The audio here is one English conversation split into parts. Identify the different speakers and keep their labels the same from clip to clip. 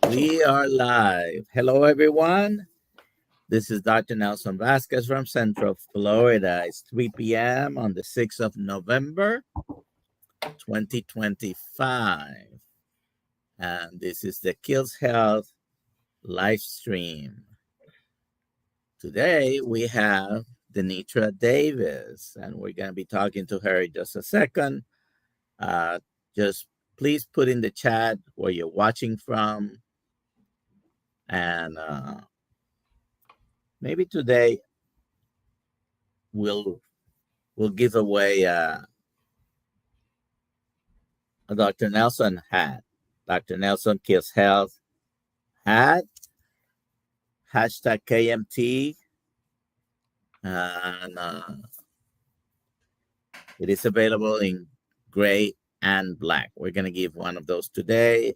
Speaker 1: We are live. Hello, everyone. This is Dr. Nelson Vasquez from Central Florida. It's 3 p.m. on the 6th of November, 2025. And this is the Kiltz Health live stream. Today, we have DeNitra Davis, and we're going to be talking to her in just a second. Just please put in the chat where you're watching from. And maybe today we'll give away a Dr. Nelson hat. Dr. Nelson Kiltz Health hat. Hashtag KMT. And it is available in gray and black. We're going to give one of those today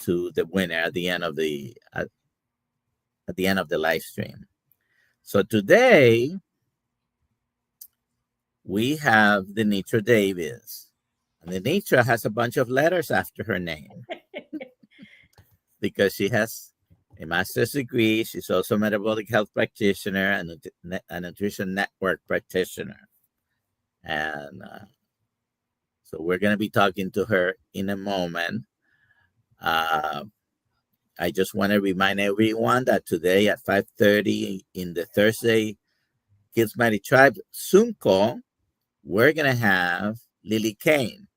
Speaker 1: to the winner at the end of the live stream. So today we have DeNitra Davis. And DeNitra has a bunch of letters after her name because she has a master's degree. She's also a metabolic health practitioner and a nutrition network practitioner. And so we're going to be talking to her in a moment. I just want to remind everyone that today at 5:30 in the Thursday Kiltz Mighty Tribe Zoom call, we're going to have Lily Kane.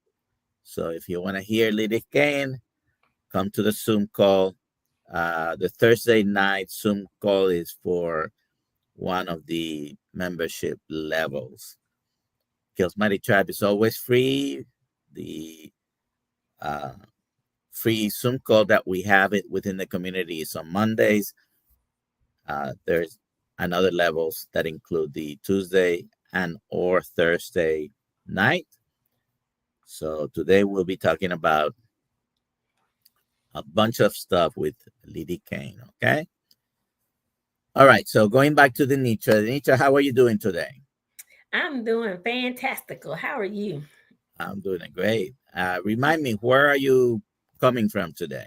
Speaker 1: So if you want to hear Lily Kane, come to the Zoom call. The Thursday night Zoom call is for one of the membership levels. Kiltz Mighty Tribe is always free. The free Zoom call that we have it within the community is on Mondays. There's another levels that include the Tuesday and or Thursday night. So today we'll be talking about a bunch of stuff with Lily Kane, okay? All right, so going back to DeNitra. DeNitra, how are you doing today?
Speaker 2: I'm doing fantastical. How are you?
Speaker 1: I'm doing great. Remind me, where are you coming from today?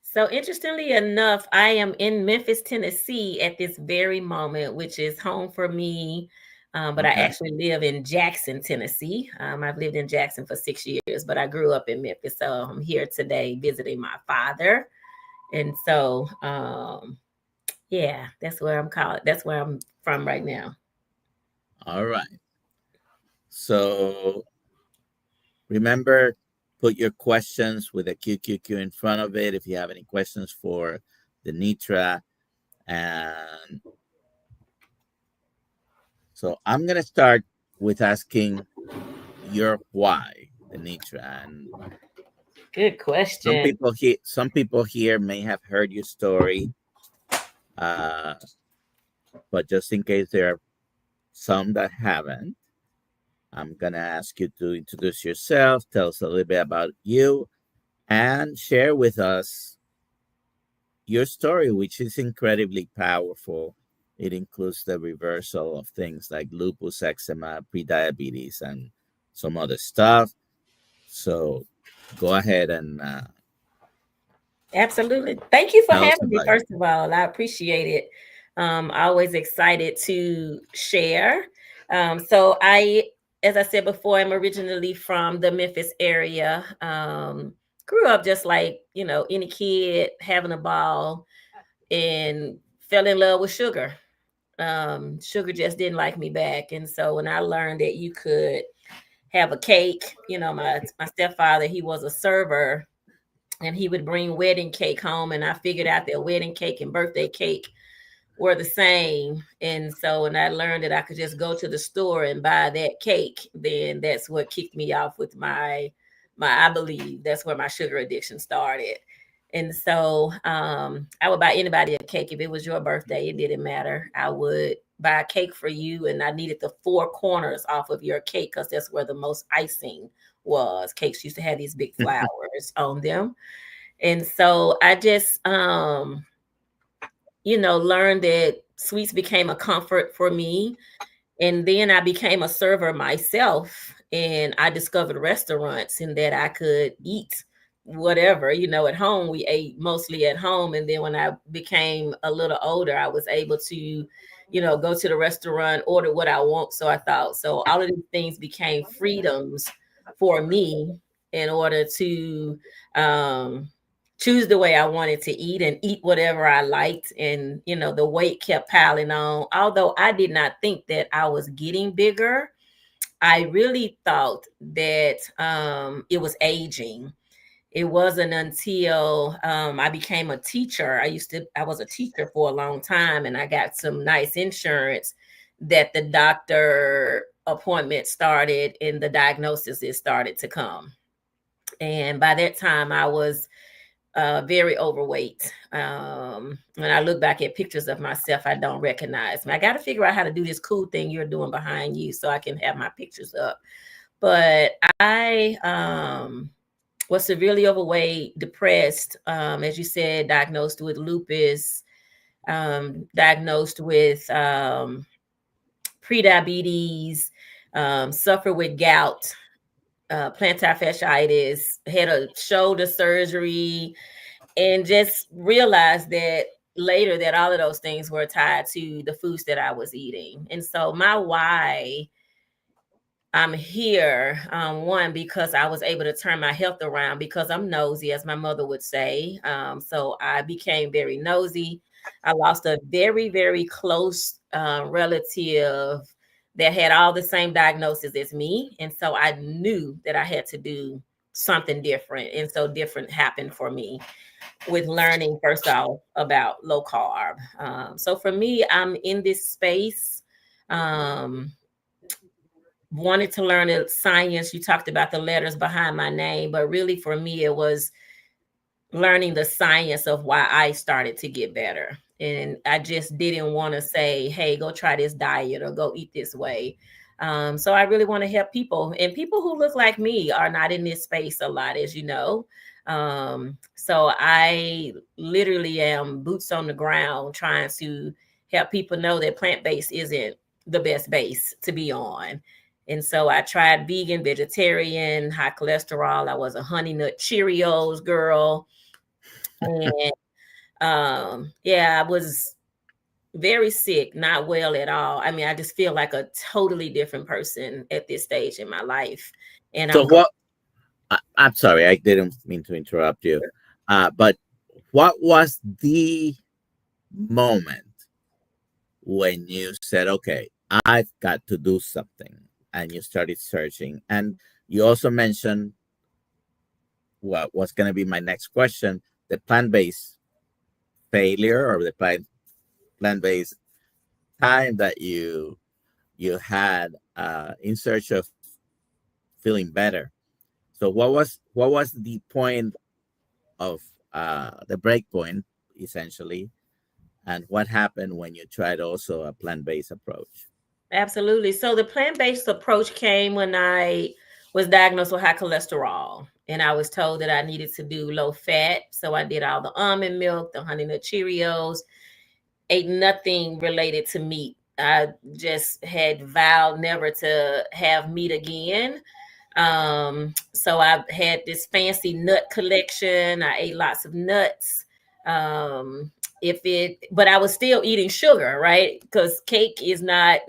Speaker 2: So interestingly enough, I am in Memphis, Tennessee at this very moment, which is home for me. But I actually live in Jackson, Tennessee. I've lived in Jackson for 6 years, but I grew up in Memphis. So I'm here today visiting my father. And so, yeah, that's where I'm from right now.
Speaker 1: All right. So remember, put your questions with a QQQ in front of it if you have any questions for DeNitra. And so I'm going to start with asking your why, DeNitra. And
Speaker 2: good question.
Speaker 1: Some people here may have heard your story, but just in case there are some that haven't, I'm going to ask you to introduce yourself, tell us a little bit about you, and share with us your story, which is incredibly powerful. It includes the reversal of things like lupus, eczema, prediabetes, and some other stuff. So go ahead and
Speaker 2: absolutely. Thank you for having me, first of all. I appreciate it. Always excited to share. So as I said before, I'm originally from the Memphis area. Grew up just like, any kid, having a ball, and fell in love with sugar. Sugar just didn't like me back. And so when I learned that you could have a cake, my stepfather, he was a server, and he would bring wedding cake home, and I figured out that wedding cake and birthday cake were the same. And so when I learned that I could just go to the store and buy that cake, then that's what kicked me off with my I believe that's where my sugar addiction started. And so I would buy anybody a cake. If it was your birthday, it didn't matter. I would buy a cake for you, and I needed the four corners off of your cake because that's where the most icing was. Cakes used to have these big flowers on them. And so I just, learned that sweets became a comfort for me. And then I became a server myself, and I discovered restaurants and that I could eat, whatever, at home. We ate mostly at home. And then when I became a little older, I was able to, go to the restaurant, order what I want. So I thought, so all of these things became freedoms for me in order to choose the way I wanted to eat and eat whatever I liked. And, the weight kept piling on. Although I did not think that I was getting bigger, I really thought that it was aging. It wasn't until I became a teacher. I was a teacher for a long time, and I got some nice insurance that the doctor appointment started and the diagnosis started to come. And by that time, I was very overweight. When I look back at pictures of myself, I don't recognize me. I got to figure out how to do this cool thing you're doing behind you so I can have my pictures up. But I was severely overweight, depressed, as you said, diagnosed with lupus, diagnosed with prediabetes, suffered with gout, plantar fasciitis, had a shoulder surgery, and just realized that later that all of those things were tied to the foods that I was eating. And so my why I'm here, one, because I was able to turn my health around, because I'm nosy, as my mother would say. So I became very nosy. I lost a very, very close relative that had all the same diagnosis as me. And so I knew that I had to do something different. And so different happened for me with learning, first off, about low carb. So for me, I'm in this space. Wanted to learn the science. You talked about the letters behind my name, but really for me, it was learning the science of why I started to get better. And I just didn't want to say, hey, go try this diet or go eat this way. So I really want to help people, and people who look like me are not in this space a lot, as you know. So I literally am boots on the ground trying to help people know that plant-based isn't the best base to be on. And so I tried vegan, vegetarian, high cholesterol. I was a Honey Nut Cheerios girl. And I was very sick, not well at all. I mean, I just feel like a totally different person at this stage in my life. And
Speaker 1: so I'm sorry, I didn't mean to interrupt you. But what was the moment when you said, okay, I've got to do something, and you started searching? And you also mentioned what was going to be my next question, the plant-based failure, or the plant-based time that you had in search of feeling better. So what was the point of the break point, essentially, and what happened when you tried also a plant-based approach?
Speaker 2: Absolutely. So the plant-based approach came when I was diagnosed with high cholesterol, and I was told that I needed to do low fat. So I did all the almond milk, the Honey Nut Cheerios, ate nothing related to meat. I just had vowed never to have meat again. So I had this fancy nut collection. I ate lots of nuts. But I was still eating sugar, right? Because cake is not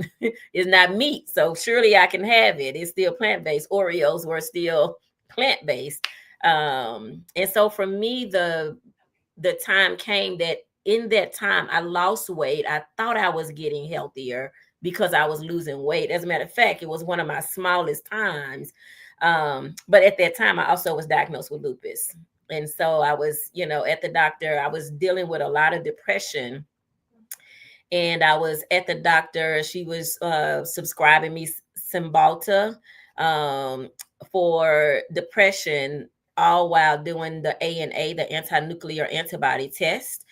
Speaker 2: is not meat. So surely I can have it. It's still plant-based. Oreos were still plant-based. And so for me, the time came that in that time I lost weight. I thought I was getting healthier because I was losing weight. As a matter of fact, it was one of my smallest times. But at that time, I also was diagnosed with lupus. And so I was, at the doctor. I was dealing with a lot of depression. And I was at the doctor. She was subscribing me Cymbalta for depression, all while doing the ANA, the anti-nuclear antibody test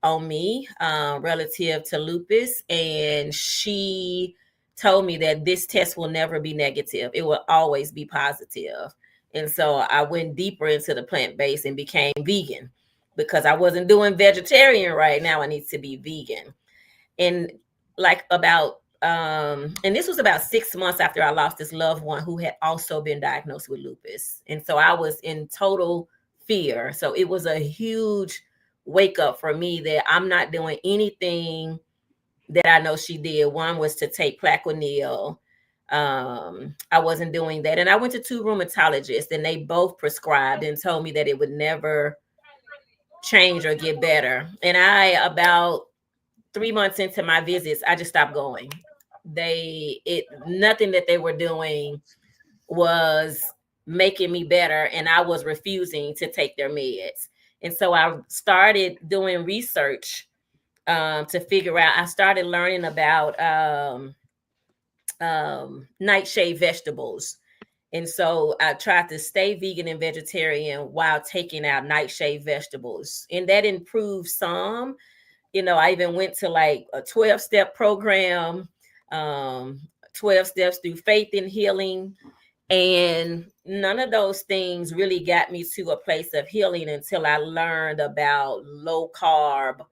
Speaker 2: on me relative to lupus. And she told me that this test will never be negative. It will always be positive. And so I went deeper into the plant-based and became vegan because I wasn't doing vegetarian right now. I need to be vegan. And like and this was about 6 months after I lost this loved one who had also been diagnosed with lupus. And so I was in total fear. So it was a huge wake up for me that I'm not doing anything that I know she did. One was to take Plaquenil. I wasn't doing that. And I went to 2 rheumatologists, and they both prescribed and told me that it would never change or get better. And about 3 months into my visits, I just stopped going. Nothing that they were doing was making me better, and I was refusing to take their meds. And so I started doing research to figure out. I started learning about nightshade vegetables. And so I tried to stay vegan and vegetarian while taking out nightshade vegetables. And that improved some. I even went to like a 12-step program, 12 steps through faith and healing. And none of those things really got me to a place of healing until I learned about low carb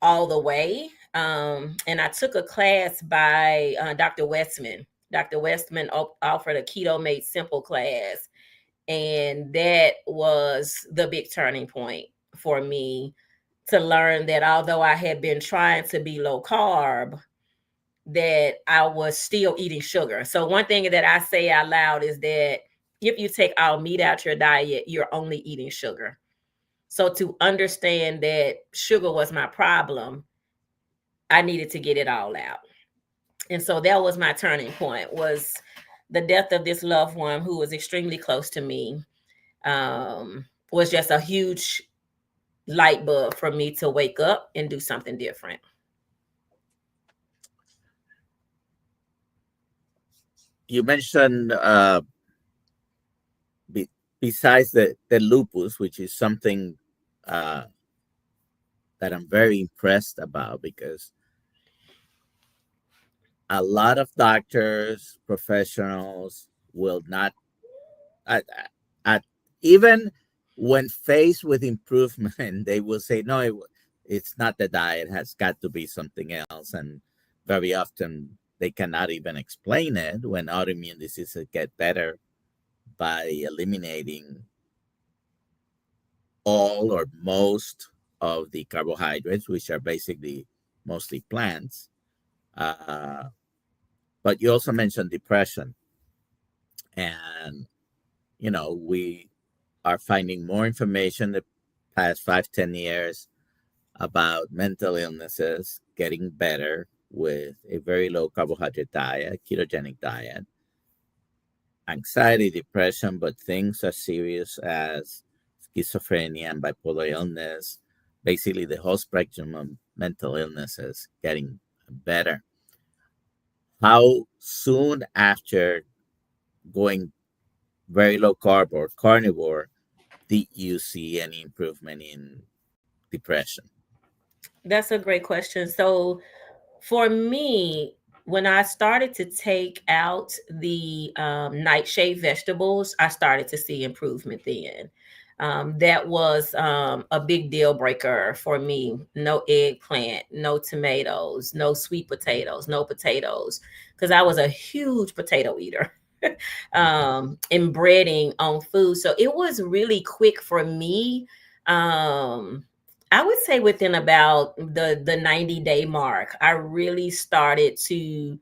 Speaker 2: all the way. And I took a class by Dr. Westman. Dr. Westman offered a Keto Made Simple class. And that was the big turning point for me, to learn that although I had been trying to be low carb, that I was still eating sugar. So one thing that I say out loud is that if you take all meat out your diet, you're only eating sugar. So to understand that sugar was my problem, I needed to get it all out. And so that was my turning point, was the death of this loved one who was extremely close to me. Was just a huge light bulb for me to wake up and do something different.
Speaker 1: You mentioned besides the lupus, which is something that I'm very impressed about, because a lot of doctors, professionals will not, even when faced with improvement, they will say, no, it's not the diet, it has got to be something else. And very often they cannot even explain it when autoimmune diseases get better by eliminating all or most of the carbohydrates, which are basically mostly plants. But you also mentioned depression. And, we are finding more information the past 5-10 years about mental illnesses getting better with a very low carbohydrate diet, ketogenic diet, anxiety, depression, but things as serious as schizophrenia and bipolar illness, basically the whole spectrum of mental illnesses getting better. How soon after going very low carb or carnivore did you see any improvement in depression?
Speaker 2: That's a great question. So for me, when I started to take out the nightshade vegetables, I started to see improvement then. That was a big deal breaker for me. No eggplant, no tomatoes, no sweet potatoes, no potatoes, because I was a huge potato eater. And breading on food. So it was really quick for me. I would say within about the 90-day mark, I really started to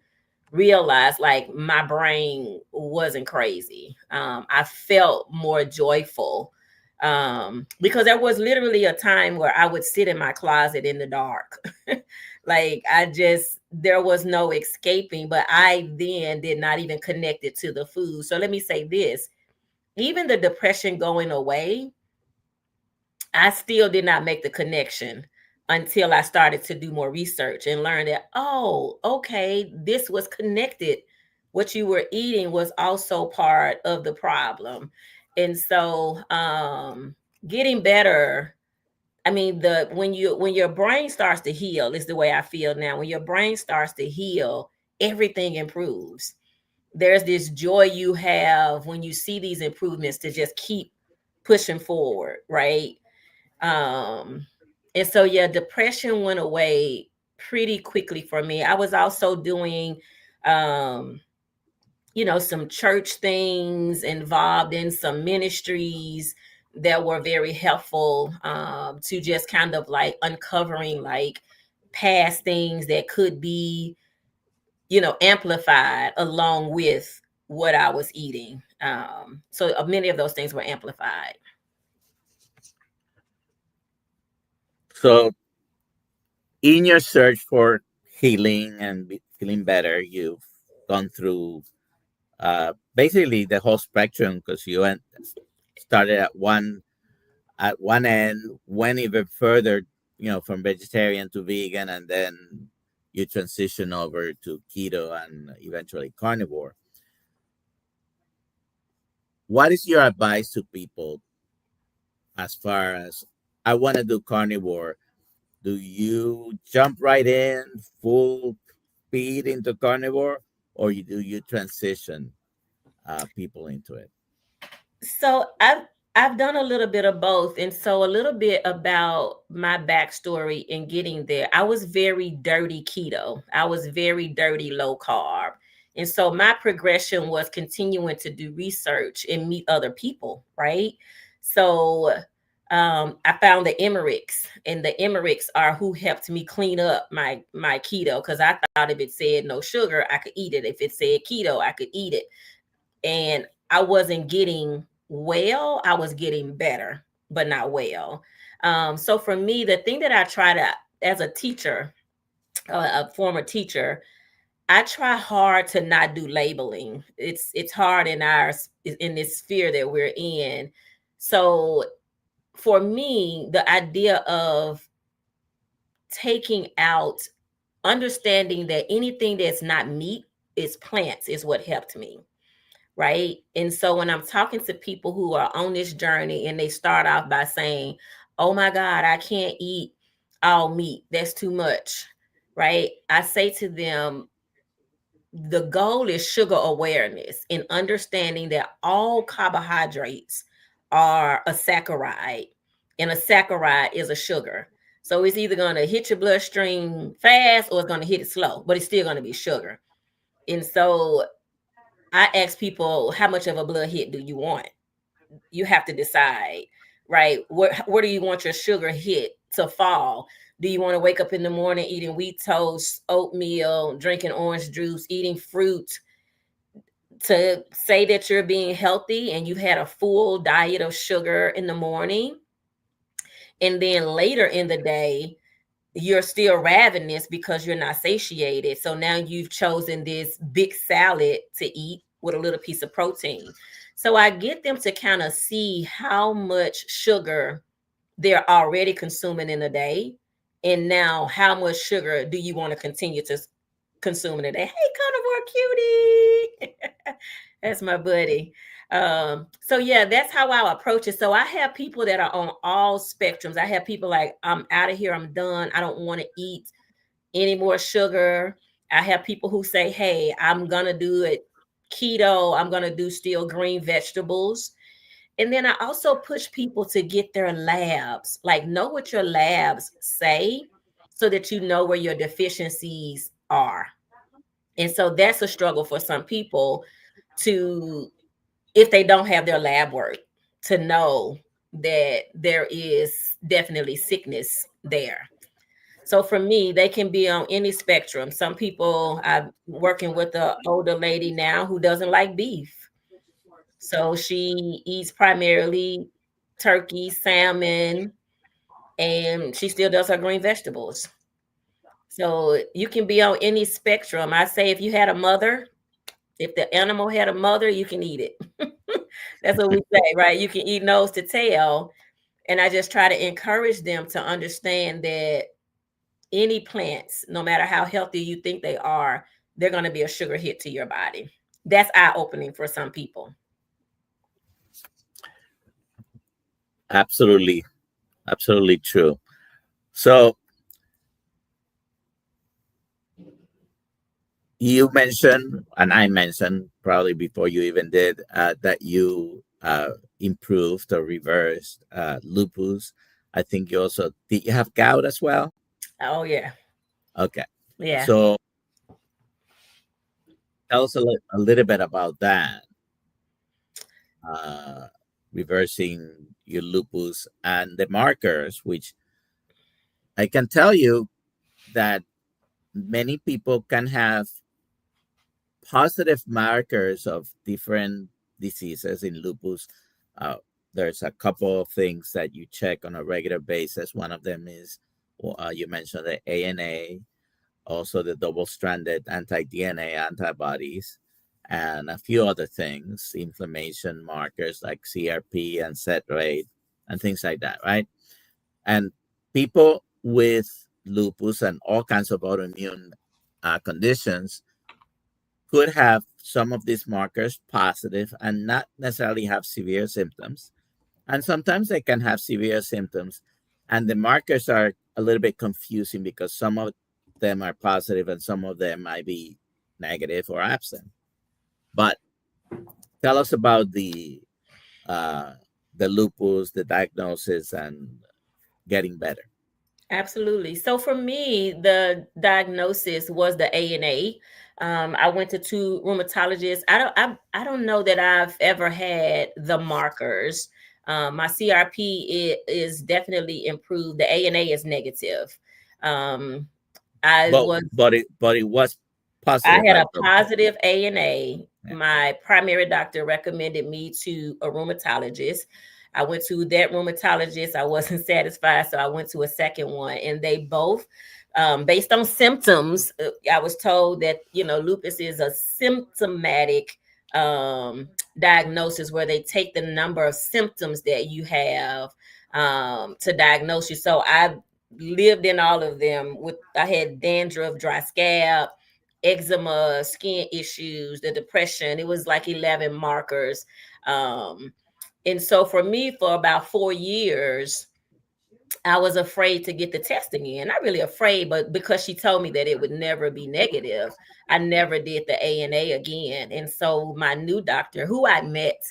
Speaker 2: realize like my brain wasn't crazy. I felt more joyful, because there was literally a time where I would sit in my closet in the dark. Like there was no escaping, but I then did not even connect it to the food. So let me say this, even the depression going away, I still did not make the connection until I started to do more research and learn that, oh, okay, this was connected. What you were eating was also part of the problem. And so getting better, I mean, when your brain starts to heal is the way I feel now. When your brain starts to heal, everything improves. There's this joy you have when you see these improvements to just keep pushing forward, right? And so yeah, depression went away pretty quickly for me. I was also doing some church things, involved in some ministries, that were very helpful to just kind of like uncovering like past things that could be, amplified along with what I was eating. So many of those things were amplified.
Speaker 1: So in your search for healing and feeling better, you've gone through basically the whole spectrum, because you started at one end, went even further, from vegetarian to vegan, and then you transition over to keto and eventually carnivore. What is your advice to people as far as, I want to do carnivore? Do you jump right in full speed into carnivore, or do you transition people into it?
Speaker 2: So I've done a little bit of both, and so a little bit about my backstory in getting there. I was very dirty keto. I was very dirty low carb, and so my progression was continuing to do research and meet other people. Right. So I found the Emmerichs, and the Emmerichs are who helped me clean up my keto, because I thought if it said no sugar, I could eat it. If it said keto, I could eat it. And I wasn't getting well, I was getting better, but not well. So for me, the thing that I try to, as a teacher, a former teacher, I try hard to not do labeling. It's hard in this sphere that we're in. So for me, the idea of taking out, understanding that anything that's not meat is plants is what helped me. Right. And so when I'm talking to people who are on this journey and they start off by saying, oh my God, I can't eat all meat, that's too much. Right. I say to them, the goal is sugar awareness and understanding that all carbohydrates are a saccharide, and a saccharide is a sugar. So it's either going to hit your bloodstream fast or it's going to hit it slow, but it's still going to be sugar. And so I ask people, how much of a blood hit do you want? You have to decide, right? Where do you want your sugar hit to fall? Do you want to wake up in the morning eating wheat toast, oatmeal, drinking orange juice, eating fruit to say that you're being healthy and you've had a full diet of sugar in the morning? And then later in the day, you're still ravenous because you're not satiated. So now you've chosen this big salad to eat with a little piece of protein. So I get them to kind of see how much sugar they're already consuming in a day. And now how much sugar do you want to continue to consume in a day? Hey, carnivore cutie. That's my buddy. So yeah, that's how I approach it. So I have people that are on all spectrums. I have people like, I'm out of here, I'm done, I don't want to eat any more sugar. I have people who say, hey, I'm gonna do it keto, I'm gonna do still green vegetables. And then I also push people to get their labs, like know what your labs say so that you know where your deficiencies are. And so that's a struggle for some people to, if they don't have their lab work, to know that there is definitely sickness there. So for me, they can be on any spectrum. Some people, I'm working with an older lady now who doesn't like beef. So she eats primarily turkey, salmon, and she still does her green vegetables. So you can be on any spectrum. I say if you had a mother, if the animal had a mother, you can eat it. That's what we say, right? You can eat nose to tail. And I just try to encourage them to understand that any plants, no matter how healthy you think they are, they're going to be a sugar hit to your body. That's eye-opening for some people.
Speaker 1: Absolutely. Absolutely true. So you mentioned, and I mentioned probably before you even did, that you improved or reversed lupus. I think you also, did you have gout as well?
Speaker 2: Oh, yeah.
Speaker 1: Okay.
Speaker 2: Yeah.
Speaker 1: So tell us a little bit about that. Uh, reversing your lupus and the markers, which I can tell you that many people can have positive markers of different diseases in lupus. Uh, there's a couple of things that you check on a regular basis. One of them is you mentioned the ANA, also the double-stranded anti-DNA antibodies, and a few other things, inflammation markers like CRP and set rate and things like that, right? And people with lupus and all kinds of autoimmune conditions could have some of these markers positive and not necessarily have severe symptoms. And sometimes they can have severe symptoms. And the markers are a little bit confusing because some of them are positive and some of them might be negative or absent. But tell us about the lupus, the diagnosis, and getting better.
Speaker 2: Absolutely. So for me, the diagnosis was the ANA. I went to two rheumatologists. I don't know that I've ever had the markers. My CRP is definitely improved. The ANA is negative. Um, I
Speaker 1: But
Speaker 2: was
Speaker 1: but it was
Speaker 2: I
Speaker 1: positive
Speaker 2: had
Speaker 1: at
Speaker 2: a
Speaker 1: some point.
Speaker 2: positive ANA.
Speaker 1: Yeah.
Speaker 2: My primary doctor recommended me to a rheumatologist. I went to that rheumatologist. I wasn't satisfied, so I went to a second one, and they both, based on symptoms, I was told that lupus is a symptomatic diagnosis where they take the number of symptoms that you have to diagnose you. So I lived in all of them. I had dandruff, dry scalp, eczema, skin issues, the depression. It was like 11 markers. And so for me, for about 4 years, I was afraid to get the test again. Not really afraid, but because she told me that it would never be negative, I never did the ANA again. And so my new doctor, who I met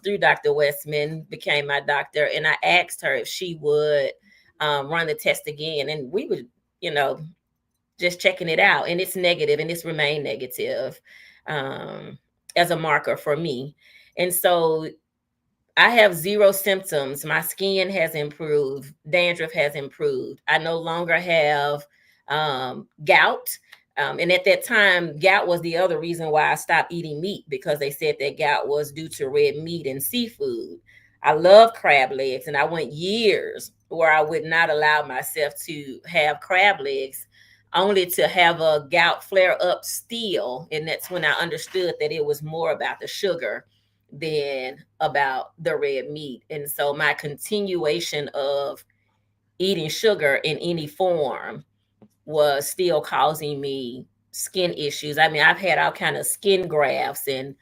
Speaker 2: through Dr. Westman, became my doctor. And I asked her if she would run the test again. And we would, just checking it out, and it's negative, and it's remained negative as a marker for me. And so I have zero symptoms. My skin has improved. Dandruff has improved. I no longer have gout. And at that time, gout was the other reason why I stopped eating meat, because they said that gout was due to red meat and seafood. I love crab legs, and I went years where I would not allow myself to have crab legs, only to have a gout flare up still. And that's when I understood that it was more about the sugar than about the red meat. And so my continuation of eating sugar in any form was still causing me skin issues. I mean, I've had all kind of skin grafts and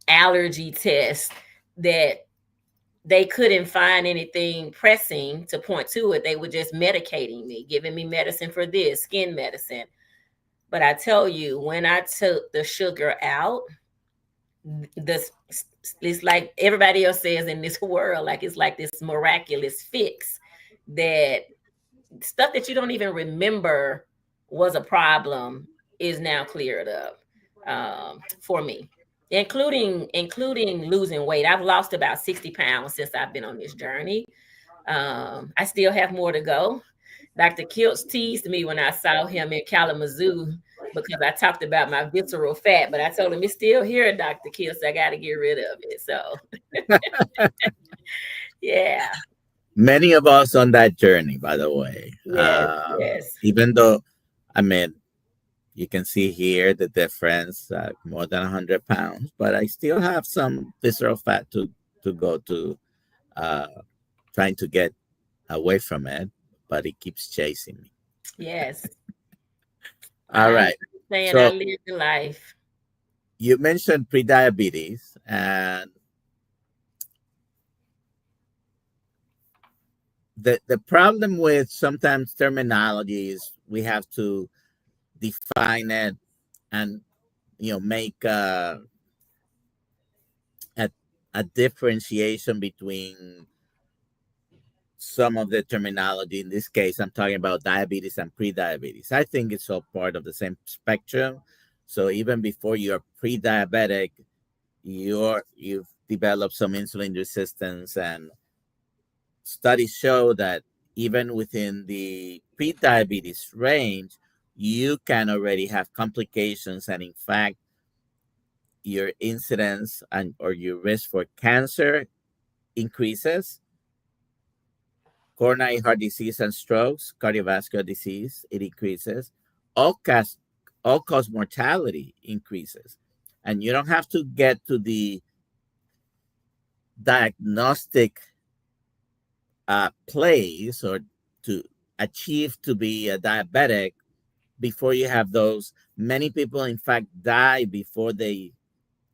Speaker 2: allergy tests that they couldn't find anything pressing to point to it. They were just medicating me, giving me medicine for this, skin medicine. But I tell you, when I took the sugar out, this it's like everybody else says in this world, like it's like this miraculous fix, that stuff that you don't even remember was a problem is now cleared up for me, including losing weight. I've lost about 60 pounds since I've been on this journey. I still have more to go. Dr. Kiltz teased me when I saw him in Kalamazoo because I talked about my visceral fat, but I told him it's still here, Dr. Kiltz. I got to get rid of it. So, yeah.
Speaker 1: Many of us on that journey, by the way.
Speaker 2: Yes, yes.
Speaker 1: Even though, I mean, you can see here the difference, more than 100 pounds, but I still have some visceral fat to go to, trying to get away from it, but it keeps chasing me.
Speaker 2: Yes.
Speaker 1: All right.
Speaker 2: Saying I
Speaker 1: So
Speaker 2: lived the life.
Speaker 1: you mentioned prediabetes, and the problem with sometimes terminology is we have to define it and make a differentiation between some of the terminology. In this case, I'm talking about diabetes and pre-diabetes. I think it's all part of the same spectrum. So even before you're pre-diabetic, you've develop some insulin resistance, and studies show that even within the pre-diabetes range, you can already have complications, and in fact, your incidence and or your risk for cancer increases, coronary heart disease and strokes, cardiovascular disease, it increases, all cause all cause mortality increases, and you don't have to get to the diagnostic place or to achieve to be a diabetic before you have those. Many people, in fact, die before they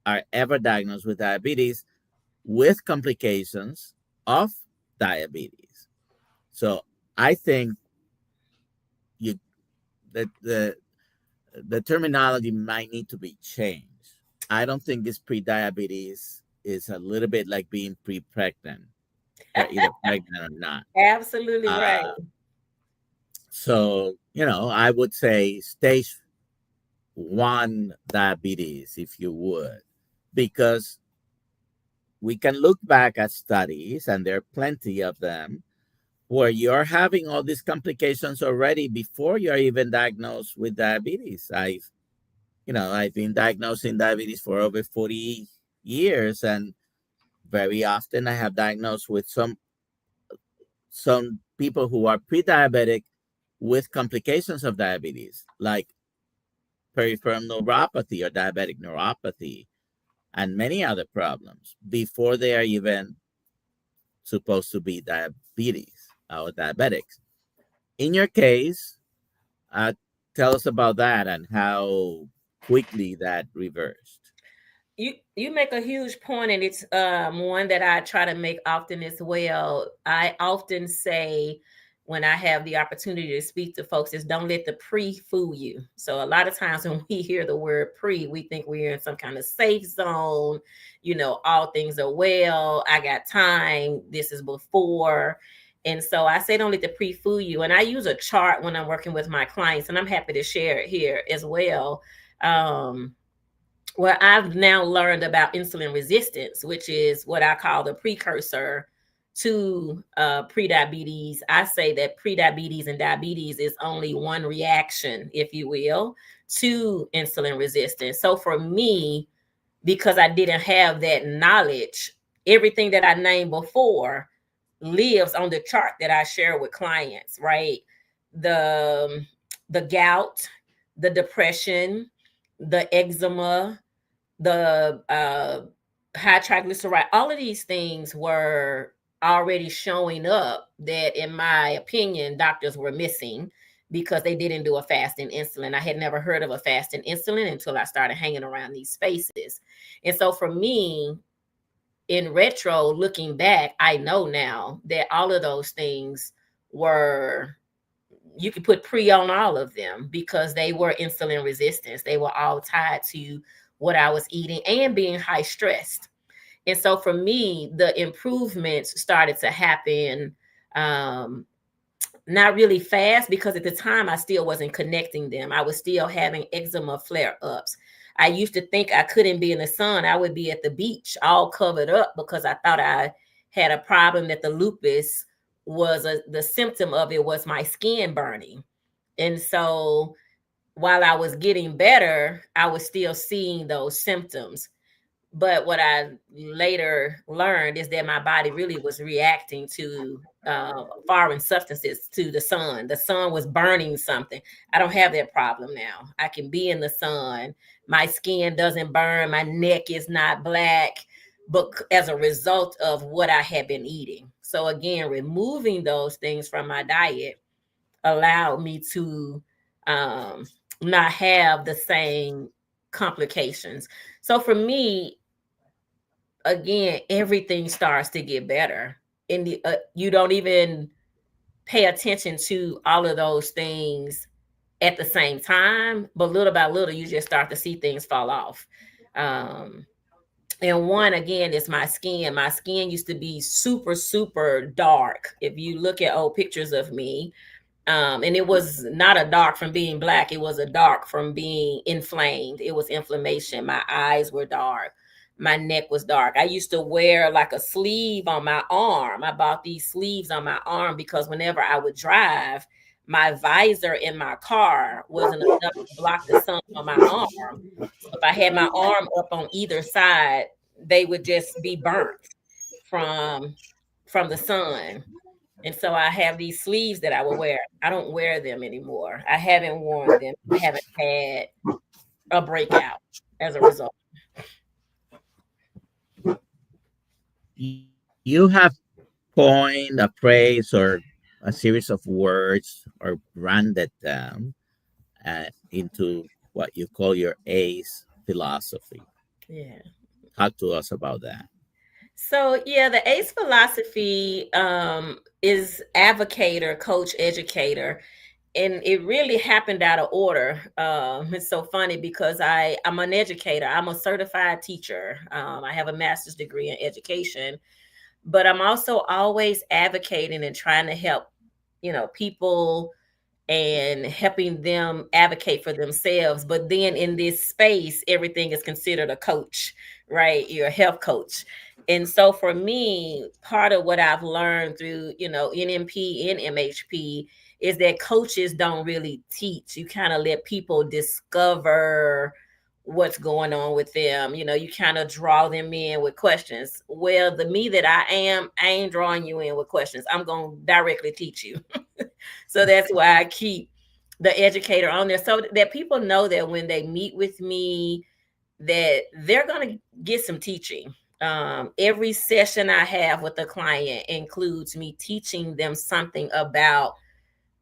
Speaker 1: are ever diagnosed with diabetes with complications of diabetes. So I think you that the terminology might need to be changed. I don't think this pre-diabetes is a little bit like being pre-pregnant, either pregnant or not.
Speaker 2: Absolutely right.
Speaker 1: Uh, so I would say stage one diabetes, if you would, because we can look back at studies, and there are plenty of them, where you're having all these complications already before you're even diagnosed with diabetes. I've been diagnosing diabetes for over 40 years, and very often I have diagnosed with some people who are pre-diabetic with complications of diabetes, like peripheral neuropathy or diabetic neuropathy, and many other problems before they are even supposed to be diabetes or diabetics. In your case, uh, tell us about that and how quickly that reversed.
Speaker 2: You make a huge point, and it's one that I try to make often as well. I often say when I have the opportunity to speak to folks is don't let the pre fool you. So a lot of times when we hear the word pre, we think we're in some kind of safe zone. All things are well. I got time. This is before. And so I say don't let the pre fool you. And I use a chart when I'm working with my clients, and I'm happy to share it here as well. Where I've now learned about insulin resistance, which is what I call the precursor to prediabetes. I say that prediabetes and diabetes is only one reaction, if you will, to insulin resistance. So for me, because I didn't have that knowledge, everything that I named before lives on the chart that I share with clients, right? The the gout, the depression, the eczema, the high triglyceride, all of these things were already showing up that, in my opinion, doctors were missing because they didn't do a fasting insulin. I had never heard of a fasting insulin until I started hanging around these spaces. And so for me, in retro, looking back, I know now that all of those things were, you could put pre on all of them because they were insulin resistance. They were all tied to what I was eating and being high stressed. And so for me, the improvements started to happen not really fast, because at the time I still wasn't connecting them. I was still having eczema flare ups. I used to think I couldn't be in the sun. I would be at the beach all covered up because I thought I had a problem, that the lupus was the symptom of it was my skin burning. And so while I was getting better, I was still seeing those symptoms. But what I later learned is that my body really was reacting to foreign substances, to the sun. The sun was burning something. I don't have that problem now. I can be in the sun. My skin doesn't burn. My neck is not black, but as a result of what I had been eating. So again, removing those things from my diet allowed me to not have the same complications. So for me, again, everything starts to get better. In the you don't even pay attention to all of those things at the same time, but little by little, you just start to see things fall off. Um, and one, again, is my skin. My skin used to be super, super dark. If you look at old pictures of me, and it was not a dark from being black. It was a dark from being inflamed. It was inflammation. My eyes were dark. my neck was dark. I used to wear like a sleeve on my arm. I bought these sleeves on my arm because whenever I would drive, my visor in my car wasn't enough to block the sun on my arm. So if I had my arm up on either side, they would just be burnt from the sun. And so I have these sleeves that I will wear. I don't wear them anymore. I haven't worn them. I haven't had a breakout as a result.
Speaker 1: You have coined a phrase or a series of words or branded them into what you call your ACE philosophy.
Speaker 2: Yeah.
Speaker 1: Talk to us about that.
Speaker 2: So yeah, the ACE philosophy is advocator, coach, educator, and it really happened out of order. It's so funny because I'm an educator. I'm a certified teacher. I have a master's degree in education, but I'm also always advocating and trying to help, people and helping them advocate for themselves. But then in this space, everything is considered a coach, right? You're a health coach. And so for me, part of what I've learned through, NMP and MHP is that coaches don't really teach. You kind of let people discover what's going on with them. You kind of draw them in with questions. Well, the me that I ain't drawing you in with questions. I'm going to directly teach you. So that's why I keep the educator on there so that people know that when they meet with me, that they're going to get some teaching. Every session I have with a client includes me teaching them something about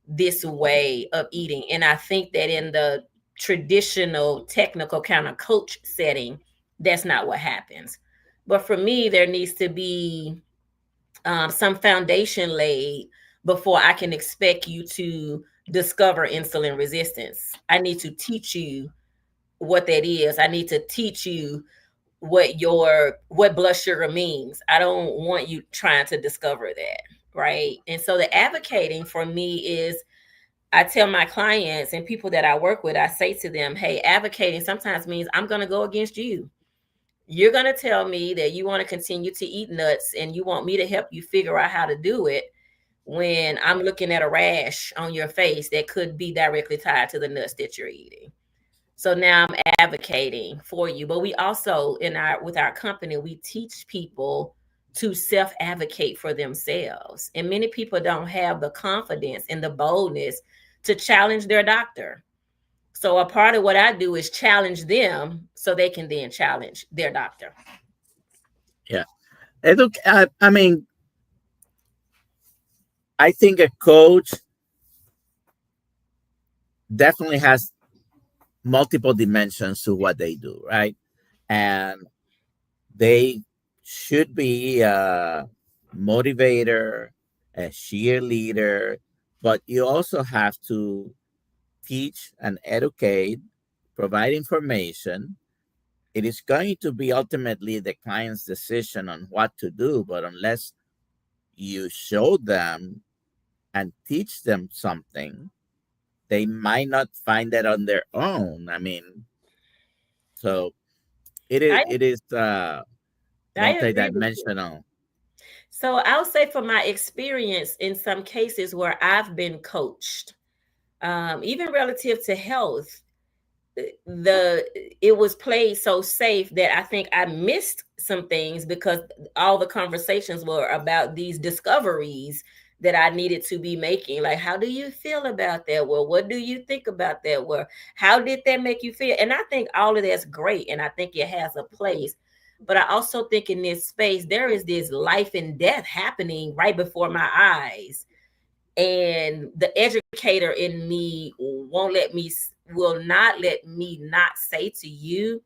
Speaker 2: this way of eating. And I think that in the traditional technical kind of coach setting, that's not what happens. But for me, there needs to be some foundation laid before I can expect you to discover insulin resistance. I need to teach you what that is. I need to teach you what blood sugar means. I don't want you trying to discover that, right? And so the advocating for me is I tell my clients and people that I work with, I say to them, hey, advocating sometimes means I'm going to go against you. You're going to tell me that you want to continue to eat nuts and you want me to help you figure out how to do it when I'm looking at a rash on your face that could be directly tied to the nuts that you're eating. So now I'm advocating for you. But we also with our company, we teach people to self-advocate for themselves. And many people don't have the confidence and the boldness to challenge their doctor. So a part of what I do is challenge them so they can then challenge their doctor.
Speaker 1: Yeah. I mean, I think a coach definitely has multiple dimensions to what they do, right? And they should be a motivator, a cheerleader, but you also have to teach and educate, provide information. It is going to be ultimately the client's decision on what to do, but unless you show them and teach them something, they might not find that on their own. I mean, so it is multidimensional.
Speaker 2: So I'll say from my experience in some cases where I've been coached, even relative to health, it was played so safe that I think I missed some things because all the conversations were about these discoveries that I needed to be making. Like, how do you feel about that? Well, what do you think about that? Well, how did that make you feel? And I think all of that's great. And I think it has a place. But I also think in this space, there is this life and death happening right before my eyes. And the educator in me will not let me not say to you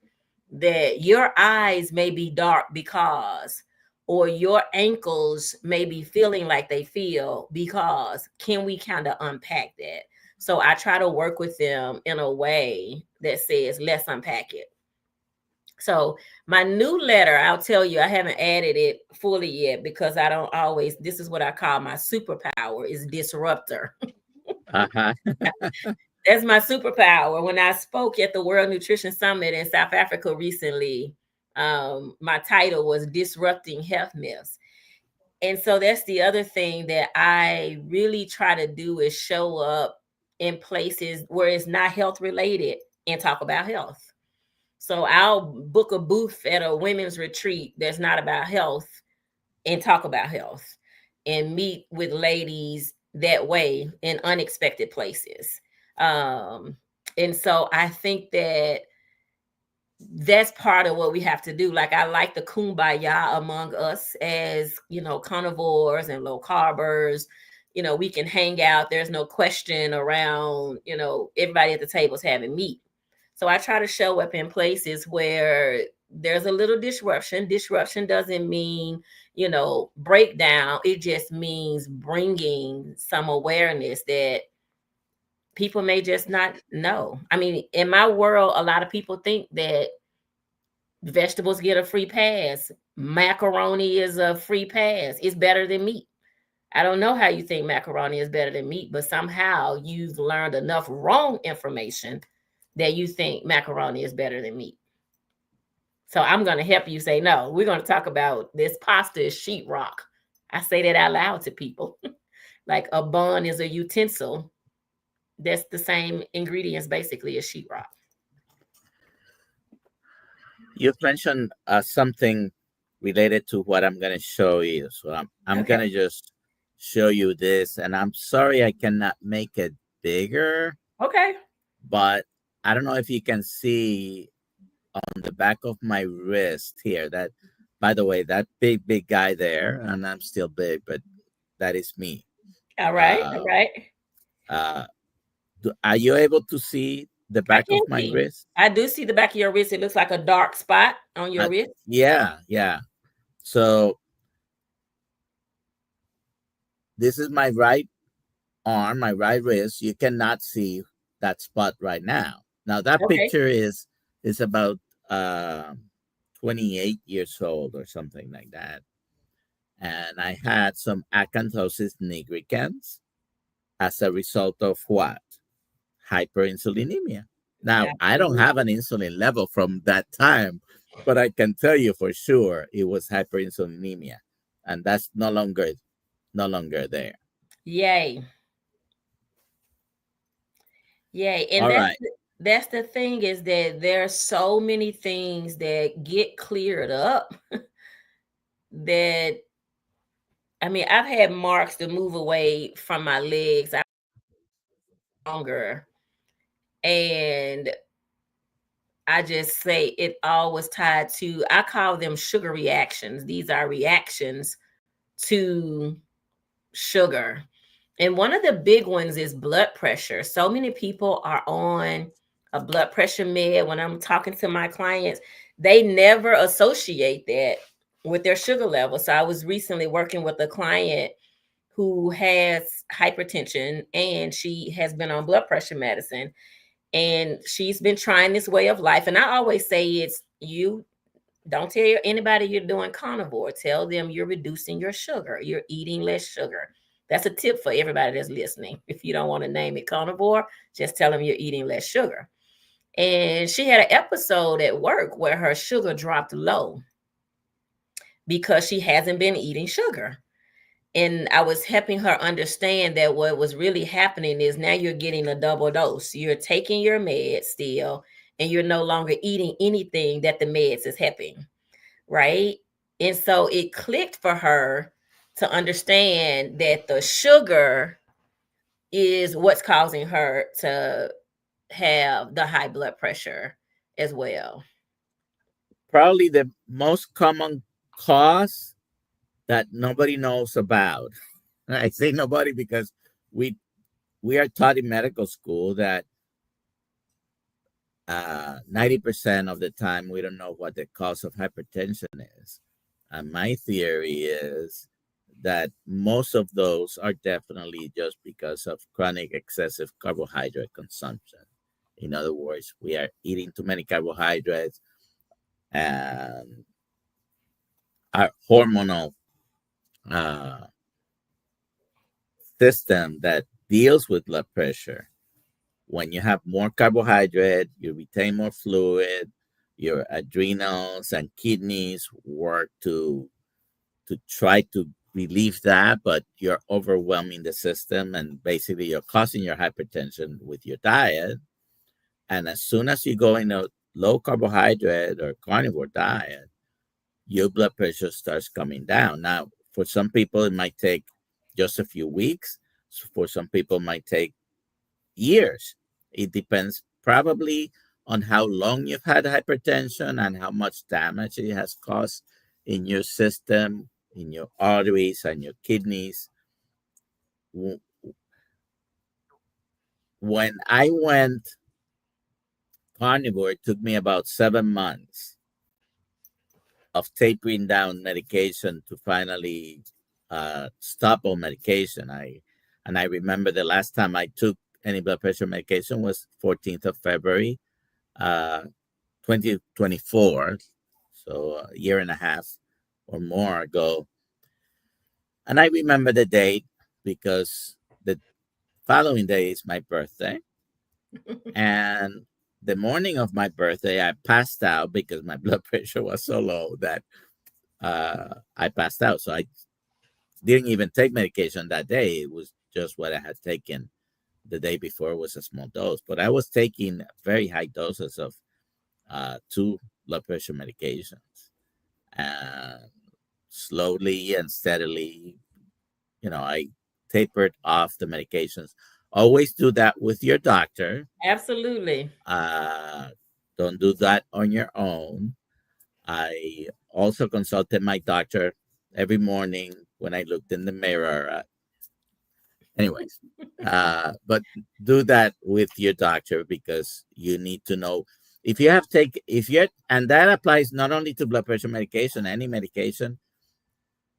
Speaker 2: that your eyes may be dark because, or your ankles may be feeling like they feel because. Can we kind of unpack that? So I try to work with them in a way that says, let's unpack it. So my new letter, I'll tell you, I haven't added it fully yet because I don't always, this is what I call my superpower, is disruptor.
Speaker 1: Uh-huh.
Speaker 2: That's my superpower. When I spoke at the World Nutrition Summit in South Africa recently, My title was Disrupting Health Myths. And so that's the other thing that I really try to do is show up in places where it's not health related and talk about health. So I'll book a booth at a women's retreat that's not about health and talk about health and meet with ladies that way in unexpected places. And so I think that that's part of what we have to do. Like, I like the kumbaya among us as, carnivores and low carbers. We can hang out. There's no question around, everybody at the table is having meat. So I try to show up in places where there's a little disruption. Disruption doesn't mean, breakdown. It just means bringing some awareness that people may just not know. I mean, in my world, a lot of people think that vegetables get a free pass. Macaroni is a free pass. It's better than meat. I don't know how you think macaroni is better than meat, but somehow you've learned enough wrong information that you think macaroni is better than meat. So I'm going to help you say, no, we're going to talk about this pasta is sheetrock. I say that out loud to people. Like, a bun is a utensil. That's the same ingredients basically as sheetrock.
Speaker 1: You've mentioned something related to what I'm going to show you. So I'm
Speaker 2: Okay.
Speaker 1: going to just show you this, and I'm sorry I cannot make it bigger.
Speaker 2: Okay.
Speaker 1: But I don't know if you can see on the back of my wrist here, that, by the way, that big guy there, and I'm still big, but that is me.
Speaker 2: All right. All right.
Speaker 1: Are you able to see the back of my wrist?
Speaker 2: I do see the back of your wrist. It looks like a dark spot on your wrist.
Speaker 1: Yeah. So this is my right arm, my right wrist. You cannot see that spot right now. Now that picture is about 28 years old or something like that. And I had some acanthosis nigricans as a result of what? Hyperinsulinemia. Now, I don't have an insulin level from that time, but I can tell you for sure it was hyperinsulinemia, and that's no longer there.
Speaker 2: Yay. And that's the thing, is that there are so many things that get cleared up that, I mean, I've had marks to move away from my legs longer, and I just say it all was tied to, I call them sugar reactions. These are reactions to sugar. And one of the big ones is blood pressure. So many people are on a blood pressure med. When I'm talking to my clients, they never associate that with their sugar level. So I was recently working with a client who has hypertension, and she has been on blood pressure medicine, and she's been trying this way of life. And I always say, it's you. Don't tell anybody you're doing carnivore. Tell them you're reducing your sugar. You're eating less sugar. That's a tip for everybody that's listening. If you don't want to name it carnivore, just tell them you're eating less sugar. And she had an episode at work where her sugar dropped low because she hasn't been eating sugar. And I was helping her understand that what was really happening is now you're getting a double dose. You're taking your meds still, and you're no longer eating anything that the meds is helping, right? And so it clicked for her to understand that the sugar is what's causing her to have the high blood pressure as well.
Speaker 1: Probably the most common cause that nobody knows about. I say nobody because we are taught in medical school that 90% of the time we don't know what the cause of hypertension is. And my theory is that most of those are definitely just because of chronic excessive carbohydrate consumption. In other words, we are eating too many carbohydrates, and our hormonal system that deals with blood pressure. When you have more carbohydrate, you retain more fluid. your adrenals and kidneys work to try to relieve that, but you're overwhelming the system, and basically you're causing your hypertension with your diet. And as soon as you go in a low carbohydrate or carnivore diet, your blood pressure starts coming down. Now, for some people, it might take just a few weeks. For some people, it might take years. It depends probably on how long you've had hypertension and how much damage it has caused in your system, in your arteries and your kidneys. When I went carnivore, it took me about 7 months of tapering down medication to finally stop all medication. I remember the last time I took any blood pressure medication was 14th of February, uh, 2024, so a year and a half or more ago. And I remember the date because the following day is my birthday. And the morning of my birthday, I passed out because my blood pressure was so low that I passed out. So I didn't even take medication that day. It was just what I had taken the day before was a small dose. But I was taking very high doses of two blood pressure medications. And slowly and steadily, I tapered off the medications. Always do that with your doctor.
Speaker 2: Absolutely.
Speaker 1: Don't do that on your own. I also consulted my doctor every morning when I looked in the mirror. Anyways, but do that with your doctor because you need to know if you have if you're, and that applies not only to blood pressure medication, any medication.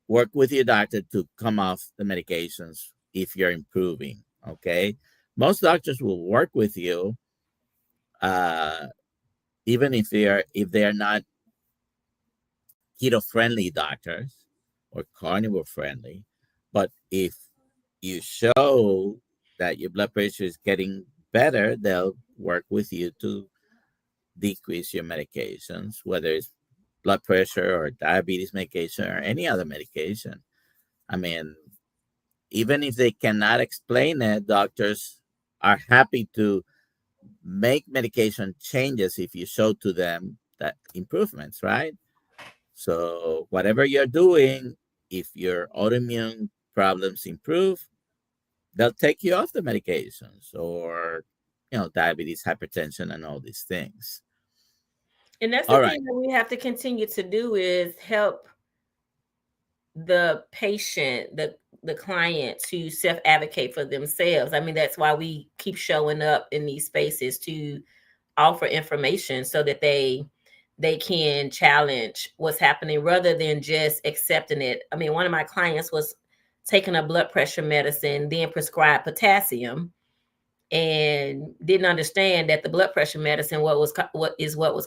Speaker 1: Work with your doctor to come off the medications if you're improving. Okay, most doctors will work with you, uh, even if they are not keto friendly doctors or carnivore friendly. But if you show that your blood pressure is getting better, they'll work with you to decrease your medications, whether it's blood pressure or diabetes medication or any other medication. I mean, even if they cannot explain it, doctors are happy to make medication changes if you show to them that improvements, right? So whatever you're doing, if your autoimmune problems improve, they'll take you off the medications or diabetes, hypertension, and all these things.
Speaker 2: And that's the
Speaker 1: All right.
Speaker 2: thing that we have to continue to do is help the patient, the client to self-advocate for themselves. I mean, that's why we keep showing up in these spaces to offer information so that they can challenge what's happening rather than just accepting it. I mean, one of my clients was taking a blood pressure medicine, then prescribed potassium, and didn't understand that the blood pressure medicine what was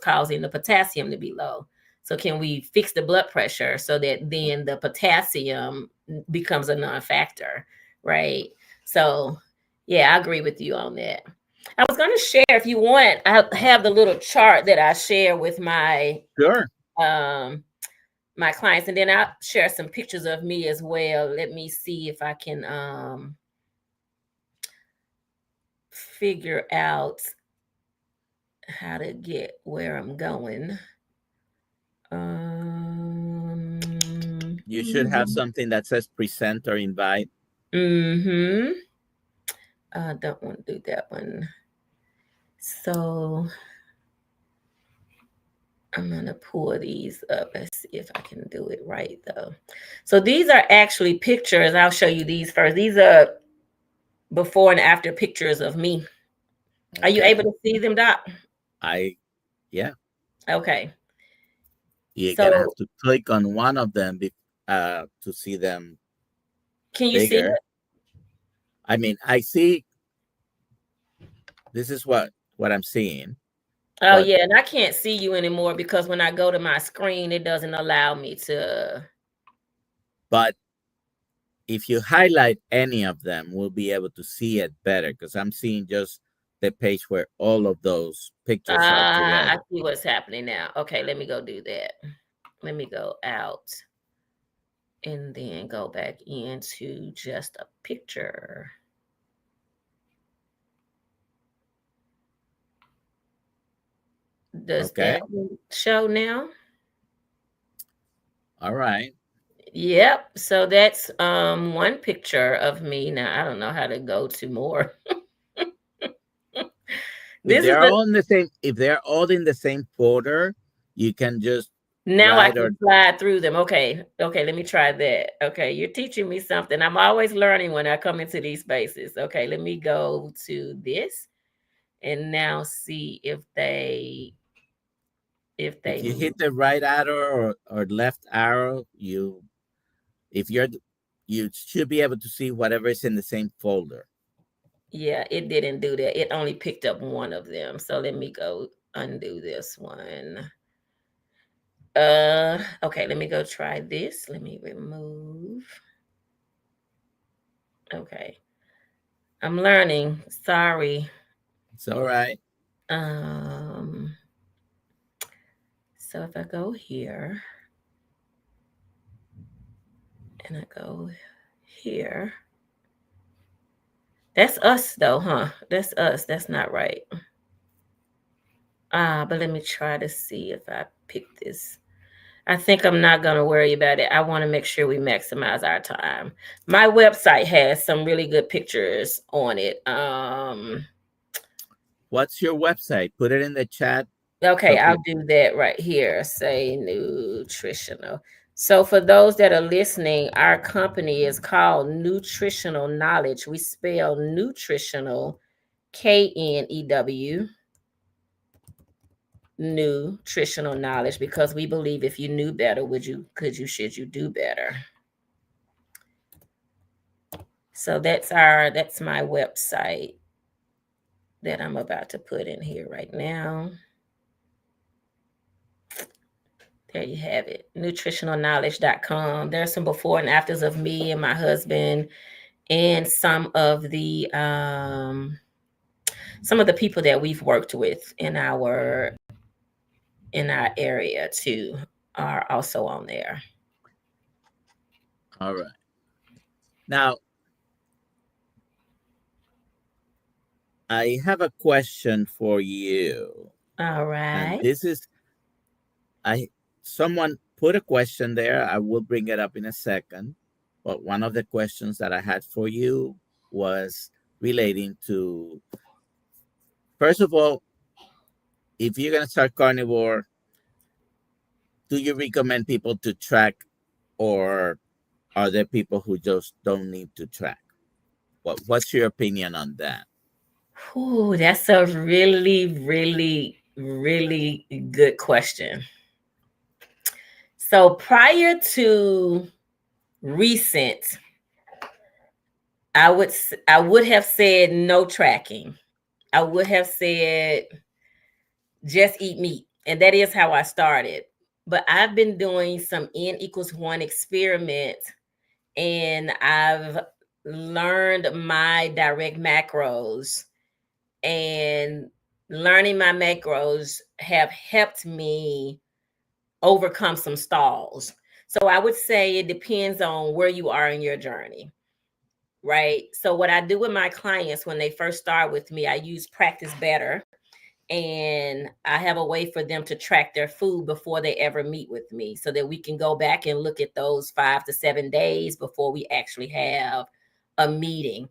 Speaker 2: causing the potassium to be low. So can we fix the blood pressure so that then the potassium becomes a non-factor, right? So yeah, I agree with you on that. I was going to share, if you want, I have the little chart that I share with my
Speaker 1: Sure.
Speaker 2: my clients, and then I'll share some pictures of me as well. Let me see if I can figure out how to get where I'm going.
Speaker 1: You should have something that says present or invite.
Speaker 2: I don't want to do that one. So I'm going to pull these up. Let's see if I can do it right, though. So these are actually pictures. I'll show you these first. These are before and after pictures of me. Okay. Are you able to see them, Doc?
Speaker 1: Yeah.
Speaker 2: Okay.
Speaker 1: You're gonna have to click on one of them to see them.
Speaker 2: Can you see it?
Speaker 1: I mean, I see. This is what I'm seeing.
Speaker 2: Oh yeah, and I can't see you anymore because when I go to my screen, it doesn't allow me to.
Speaker 1: But if you highlight any of them, we'll be able to see it better because I'm seeing just the page where all of those pictures are together.
Speaker 2: I see what's happening now. Okay, let me go do that. Let me go out and then go back into just a picture. Does that show now?
Speaker 1: All right.
Speaker 2: Yep. So that's one picture of me. Now I don't know how to go to more.
Speaker 1: If they're all in the same folder, you can just
Speaker 2: now I can slide through them. Okay. Let me try that. Okay, you're teaching me something. I'm always learning when I come into these spaces. Okay, let me go to this and now see if you
Speaker 1: hit the right arrow or left arrow, you should be able to see whatever is in the same folder.
Speaker 2: Yeah, it didn't do that. It only picked up one of them. So let me go undo this one. Okay, let me go try this. Let me remove. Okay. I'm learning. Sorry.
Speaker 1: It's all right.
Speaker 2: So if I go here and I go here, that's us though, huh? That's us. That's not right. But let me try to see if I pick this. I think I'm not going to worry about it. I want to make sure we maximize our time. My website has some really good pictures on it.
Speaker 1: What's your website? Put it in the chat.
Speaker 2: Okay, I'll do that right here. Say nutritional. So for those that are listening, our company is called Nutritional Knowledge. We spell nutritional, KNEW, nutritional knowledge, because we believe if you knew better, should you do better. So that's my website that I'm about to put in here right now. There you have it, nutritionalknowledge.com. There's some before and afters of me and my husband and some of the people that we've worked with in our area too are also on there.
Speaker 1: All right. Now, I have a question for you.
Speaker 2: All right.
Speaker 1: And this is, someone put a question there. I will bring it up in a second. But one of the questions that I had for you was relating to, first of all, if you're going to start carnivore, do you recommend people to track, or are there people who just don't need to track? What's your opinion on that?
Speaker 2: Ooh, that's a really, really, really good question. So prior to recent, I would have said no tracking. I would have said just eat meat. And that is how I started. But I've been doing some N=1 experiments, and I've learned my direct macros, and learning my macros have helped me overcome some stalls. So I would say it depends on where you are in your journey, right? So what I do with my clients when they first start with me, I use Practice Better, and I have a way for them to track their food before they ever meet with me, so that we can go back and look at those 5 to 7 days before we actually have a meeting.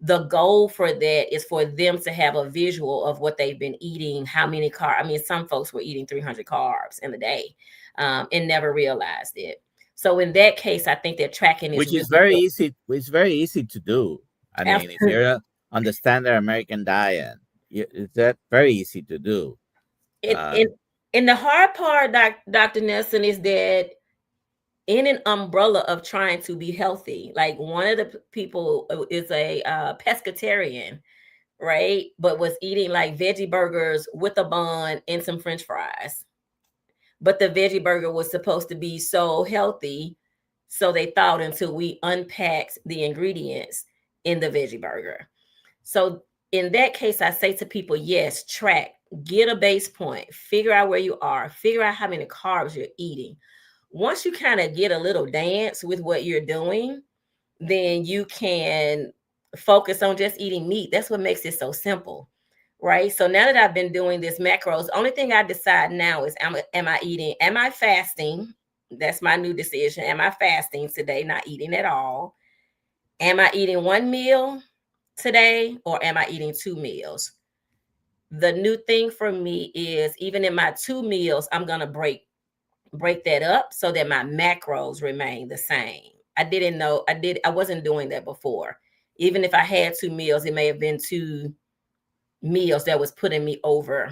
Speaker 2: The goal for that is for them to have a visual of what they've been eating, how many carbs. I mean, some folks were eating 300 carbs in a day and never realized it. So in that case, I think that tracking
Speaker 1: is really very easy. It's very easy to do. I mean, if you're on the standard American diet, it's that very easy to do.
Speaker 2: And the hard part, Dr. Nelson, is that in an umbrella of trying to be healthy, like one of the people is a pescatarian, right? But was eating like veggie burgers with a bun and some French fries. But the veggie burger was supposed to be so healthy, so they thought, until we unpacked the ingredients in the veggie burger. So in that case, I say to people, yes, track, get a base point, figure out where you are, figure out how many carbs you're eating. Once you kind of get a little dance with what you're doing, then you can focus on just eating meat. That's what makes it so simple, right? So now that I've been doing this macros, the only thing I decide now is am I fasting? That's my new decision. Am I fasting today, not eating at all? Am I eating one meal today or am I eating two meals? The new thing for me is even in my two meals, I'm going to break that up so that my macros remain the same. I wasn't doing that before. Even if I had two meals, it may have been two meals that was putting me over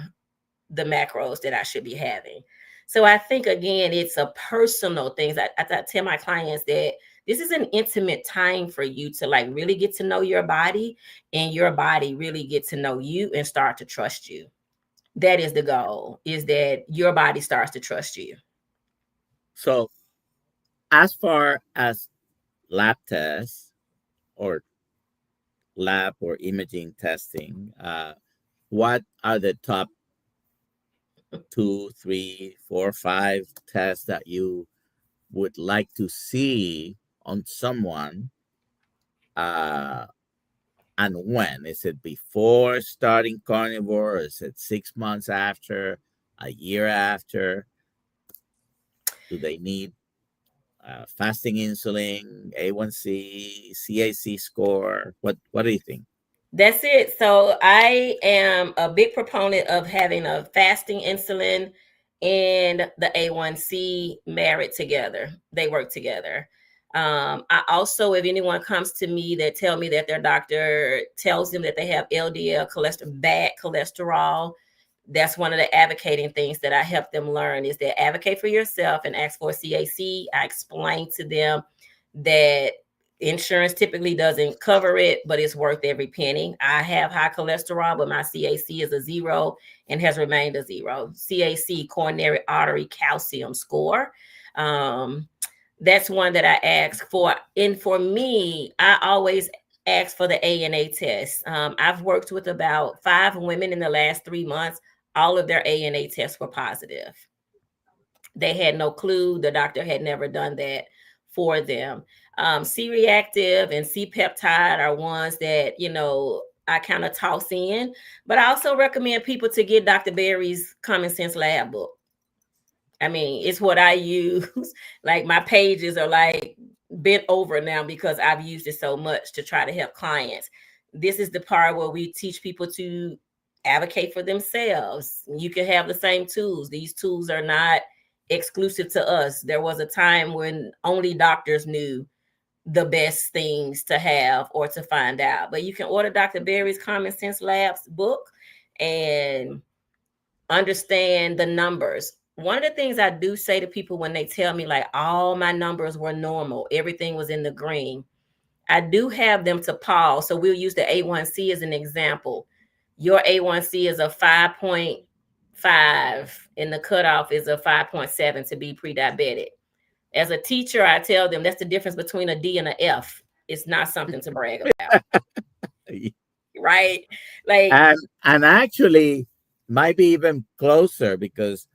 Speaker 2: the macros that I should be having. So I think again, it's a personal thing. I tell my clients that this is an intimate time for you to like really get to know your body and your body really get to know you and start to trust you. That is the goal, is that your body starts to trust you.
Speaker 1: So as far as lab tests or lab or imaging testing, what are the top 2, 3, 4, 5 tests that you would like to see on someone? And when? Is it before starting carnivore? Or is it 6 months after, a year after? Do they need fasting insulin, A1C, CAC score? What do you think?
Speaker 2: That's it. So I am a big proponent of having a fasting insulin and the A1C married together. They work together. I also, if anyone comes to me that tell me that their doctor tells them that they have LDL cholesterol, bad cholesterol, that's one of the advocating things that I help them learn is that advocate for yourself and ask for CAC. I explain to them that insurance typically doesn't cover it, but it's worth every penny. I have high cholesterol, but my CAC is a 0 and has remained a 0. CAC, coronary artery calcium score. That's one that I ask for. And for me, I always ask for the ANA test. I've worked with about 5 women in the last 3 months. All of their ANA tests were positive. They had no clue. The doctor had never done that for them. C-reactive and C-peptide are ones that, I kind of toss in. But I also recommend people to get Dr. Berry's Common Sense Lab book. I mean, it's what I use. Like my pages are like bent over now because I've used it so much to try to help clients. This is the part where we teach people to advocate for themselves. You can have the same tools. These tools are not exclusive to us. There was a time when only doctors knew the best things to have or to find out. But you can order Dr. Berry's Common Sense Labs book and understand the numbers. One of the things I do say to people when they tell me like all my numbers were normal, everything was in the green, I do have them to pause. So we'll use the A1C as an example. Your A1C is a 5.5 and the cutoff is a 5.7 to be pre-diabetic. As a teacher, I tell them that's the difference between a D and an F. It's not something to brag about. Right? Like,
Speaker 1: and actually might be even closer because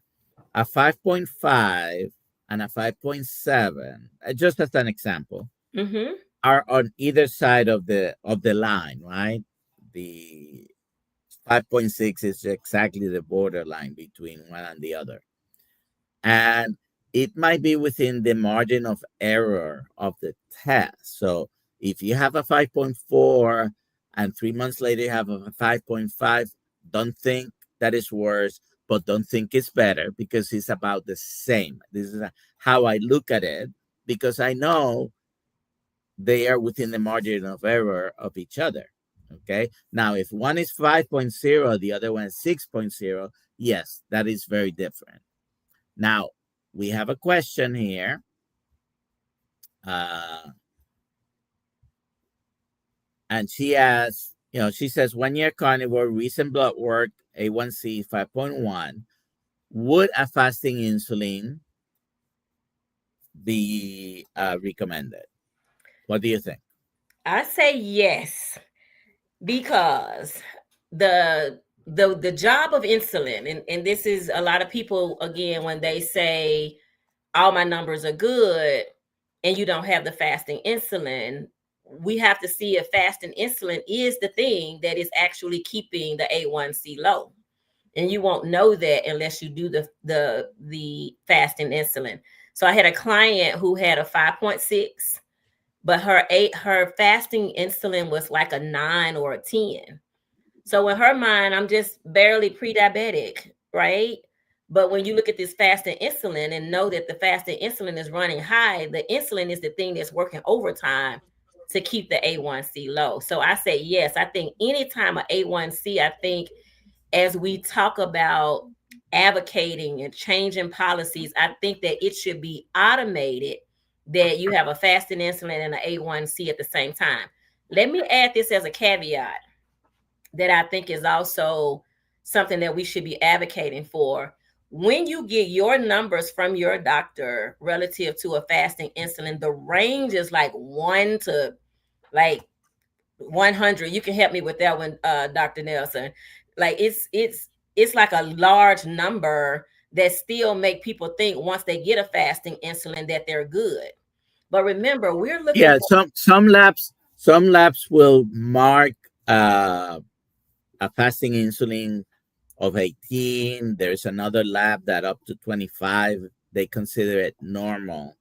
Speaker 1: a 5.5 and a 5.7, just as an example, are on either side of the line, right? The 5.6 is exactly the borderline between one and the other. And it might be within the margin of error of the test. So if you have a 5.4 and 3 months later you have a 5.5, don't think that is worse, but don't think it's better because it's about the same. This is how I look at it because I know they are within the margin of error of each other. Okay. Now, if one is 5.0, the other one is 6.0, yes, that is very different. Now, we have a question here. And she asks, she says 1 year carnivore, recent blood work, A1C 5.1. Would a fasting insulin be recommended? What do you think?
Speaker 2: I say yes. Because the job of insulin, and this is a lot of people, again, when they say all my numbers are good and you don't have the fasting insulin, we have to see if fasting insulin is the thing that is actually keeping the A1C low. And you won't know that unless you do the fasting insulin. So I had a client who had a 5.6, but her fasting insulin was like a 9 or a 10. So in her mind, I'm just barely pre-diabetic, right? But when you look at this fasting insulin and know that the fasting insulin is running high, the insulin is the thing that's working overtime to keep the A1C low. So I say yes. I think anytime a A1C, I think as we talk about advocating and changing policies, I think that it should be automated that you have a fasting insulin and an A1C at the same time. Let me add this as a caveat that I think is also something that we should be advocating for. When you get your numbers from your doctor relative to a fasting insulin, the range is like 1 to like 100. You can help me with that one, Dr. Nelson. Like it's like a large number that still make people think once they get a fasting insulin that they're good. But remember, we're looking
Speaker 1: Yeah,
Speaker 2: for
Speaker 1: some labs will mark a fasting insulin of 18. There's another lab that up to 25 they consider it normal.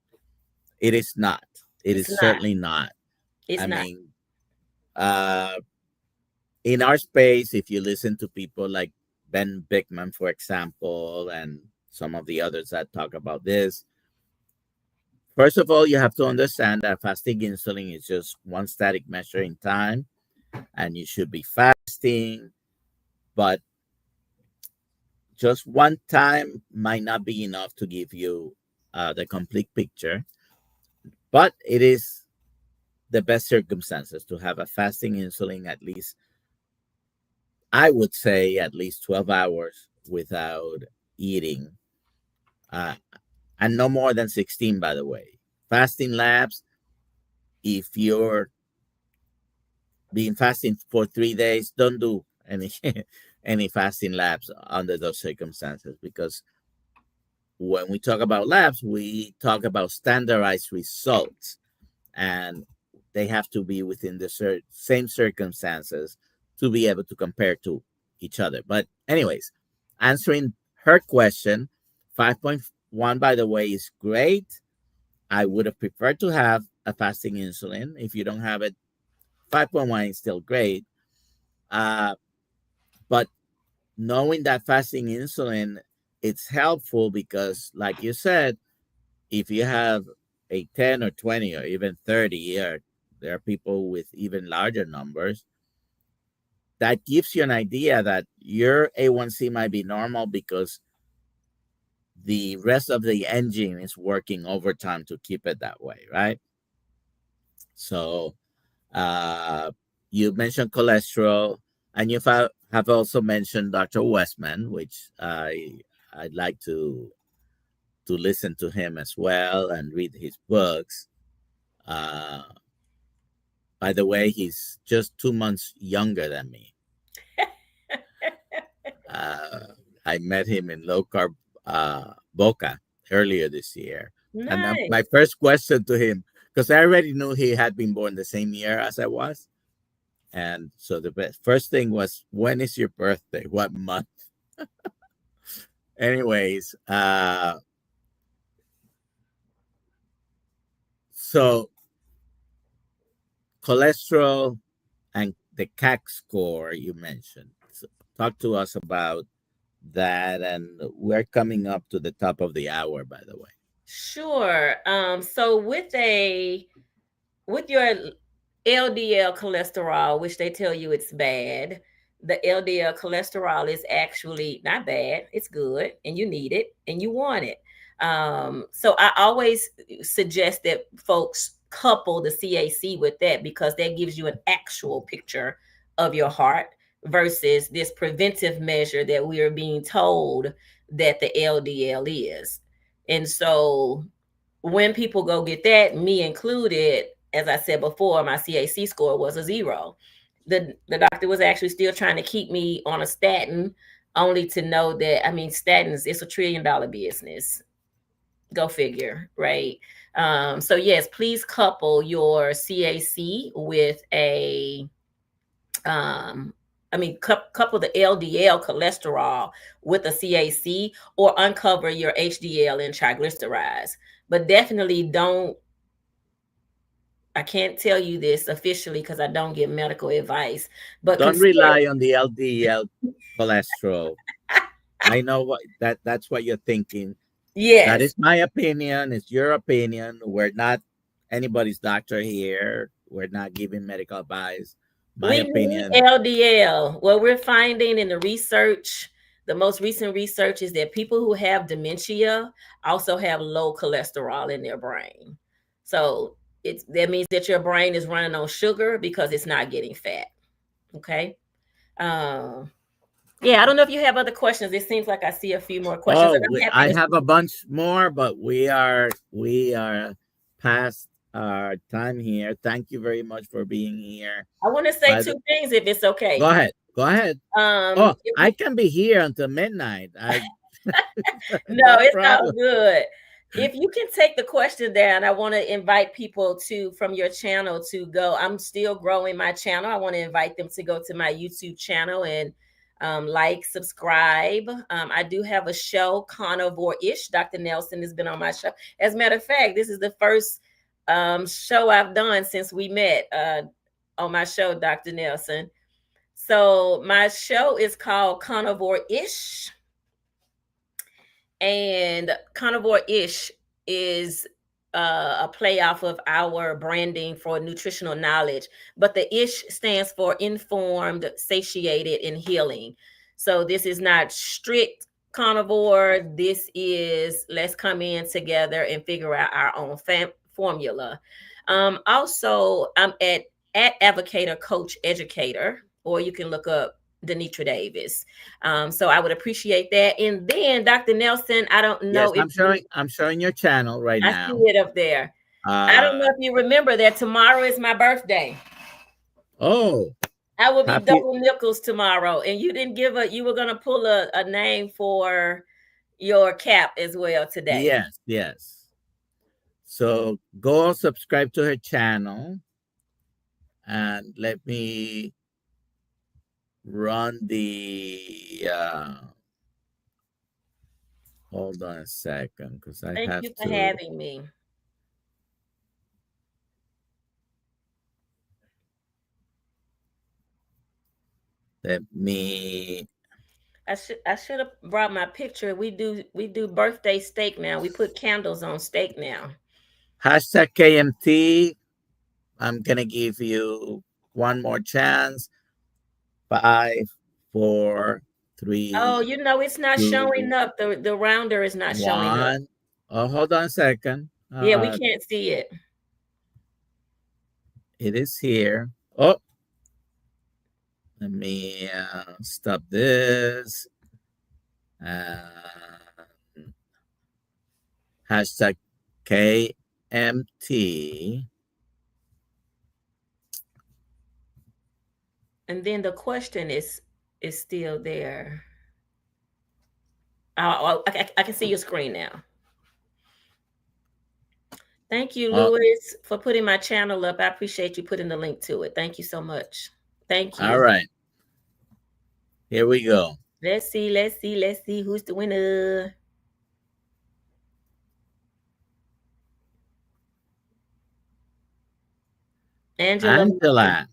Speaker 1: It is not. It
Speaker 2: it's
Speaker 1: is
Speaker 2: not.
Speaker 1: certainly not.
Speaker 2: It's
Speaker 1: I
Speaker 2: not.
Speaker 1: mean, uh, in our space, if you listen to people like Ben Bickman, for example, and some of the others that talk about this, first of all, you have to understand that fasting insulin is just one static measure in time, and you should be fasting, but just one time might not be enough to give you the complete picture. But it is the best circumstances to have a fasting insulin, at least, I would say, at least 12 hours without eating, uh, and no more than 16, by the way. Fasting labs, if you're being fasting for 3 days, don't do any any fasting labs under those circumstances, because when we talk about labs, we talk about standardized results, and they have to be within the same circumstances to be able to compare to each other. But, anyways, answering her question, 5.1, by the way, is great. I would have preferred to have a fasting insulin. If you don't have it, 5.1 is still great. Uh, but knowing that fasting insulin, it's helpful because, like you said, if you have a 10 or 20 or even 30, or there are people with even larger numbers, that gives you an idea that your A1C might be normal because the rest of the engine is working overtime to keep it that way, right? So, uh, you mentioned cholesterol, and you have also mentioned Dr. Westman, which I'd like to listen to him as well and read his books. Uh, by the way, he's just 2 months younger than me. Uh, I met him in low carb Boca earlier this year. And my
Speaker 2: Nice.
Speaker 1: first question to him, because I already knew he had been born the same year as I was. And so the first thing was, when is your birthday? What month? Anyways, so cholesterol and the CAC score you mentioned. So talk to us about that. And we're coming up to the top of the hour, by the way.
Speaker 2: Sure. So with your LDL cholesterol, which they tell you it's bad, the LDL cholesterol is actually not bad. It's good, and you need it, and you want it. So I always suggest that folks couple the CAC with that, because that gives you an actual picture of your heart versus this preventive measure that we are being told that the LDL is. And so when people go get that, me included, as I said before, my CAC score was a 0. the doctor was actually still trying to keep me on a statin, only to know that, I mean, statins, it's $1 trillion business. Go figure, right? So yes, please couple your CAC with a couple the LDL cholesterol with a CAC, or uncover your HDL and triglycerides. But definitely don't, I can't tell you this officially because I don't give medical advice, but
Speaker 1: Don't
Speaker 2: consider.
Speaker 1: rely on the LDL cholesterol. I know that's what you're thinking. That
Speaker 2: Yes,
Speaker 1: is my opinion. It's your opinion. We're not anybody's doctor here. We're not giving medical advice. My
Speaker 2: we need
Speaker 1: opinion.
Speaker 2: LDL. What we're finding in the research, the most recent research, is that people who have dementia also have low cholesterol in their brain. So that means that your brain is running on sugar because it's not getting fat. Okay. Um, yeah, I don't know if you have other questions. It seems like I see a few more questions,
Speaker 1: Oh,
Speaker 2: and I'm happy
Speaker 1: I
Speaker 2: to.
Speaker 1: have a bunch more, but we are past our time here. Thank you very much for being here.
Speaker 2: I want to say
Speaker 1: By the,
Speaker 2: two things if it's okay.
Speaker 1: Go ahead. Go ahead. Oh,
Speaker 2: If
Speaker 1: I can be here until midnight. I
Speaker 2: No,
Speaker 1: not a
Speaker 2: it's all
Speaker 1: problem.
Speaker 2: good. If you can take the question down, I want to invite people to from your channel to go. I'm still growing my channel. I want to invite them to go to my YouTube channel and like, subscribe. I do have a show, Carnivore-ish. Dr. Nelson has been on my show. As a matter of fact, this is the first show I've done since we met on my show, Dr. Nelson. So my show is called Carnivore-ish, and Carnivore-ish is a play off of our branding for nutritional knowledge, but the ish stands for informed, satiated, and healing. So this is not strict carnivore. This is, let's come in together and figure out our own formula. Also, I'm at Advocator Coach Educator, or you can look up DeNitra Davis. So I would appreciate that. And then Dr. Nelson, I don't
Speaker 1: Yes,
Speaker 2: know if
Speaker 1: I'm showing your channel right
Speaker 2: I see
Speaker 1: now.
Speaker 2: it up there. I don't know
Speaker 1: Uh
Speaker 2: if you remember that tomorrow is my birthday.
Speaker 1: oh,
Speaker 2: I will be
Speaker 1: happy.
Speaker 2: double nickels tomorrow. And you didn't you were gonna pull a name for your cap as well today.
Speaker 1: Yes, yes. So go subscribe to her channel and let me run the hold on a second because I
Speaker 2: Thank
Speaker 1: have
Speaker 2: you for
Speaker 1: to
Speaker 2: having me.
Speaker 1: let me
Speaker 2: I should have brought my picture. We do birthday steak now. We put candles on steak now.
Speaker 1: hashtag KMT. I'm gonna give you one more chance. 5, 4,
Speaker 2: Oh,
Speaker 1: 3,
Speaker 2: it's not showing
Speaker 1: 2,
Speaker 2: up. The rounder is not showing up.
Speaker 1: 1. Oh, hold on a second.
Speaker 2: Yeah, we can't see it.
Speaker 1: It is here. Oh, let me stop this. Hashtag KMT.
Speaker 2: And then the question is still there. I can see your screen now. Thank you,
Speaker 1: Oh,
Speaker 2: Louis, for putting my channel up. I appreciate you putting the link to it. Thank you so much. Thank
Speaker 1: all
Speaker 2: you.
Speaker 1: right. Here we go.
Speaker 2: Let's see who's the winner. Angela.
Speaker 1: Angela.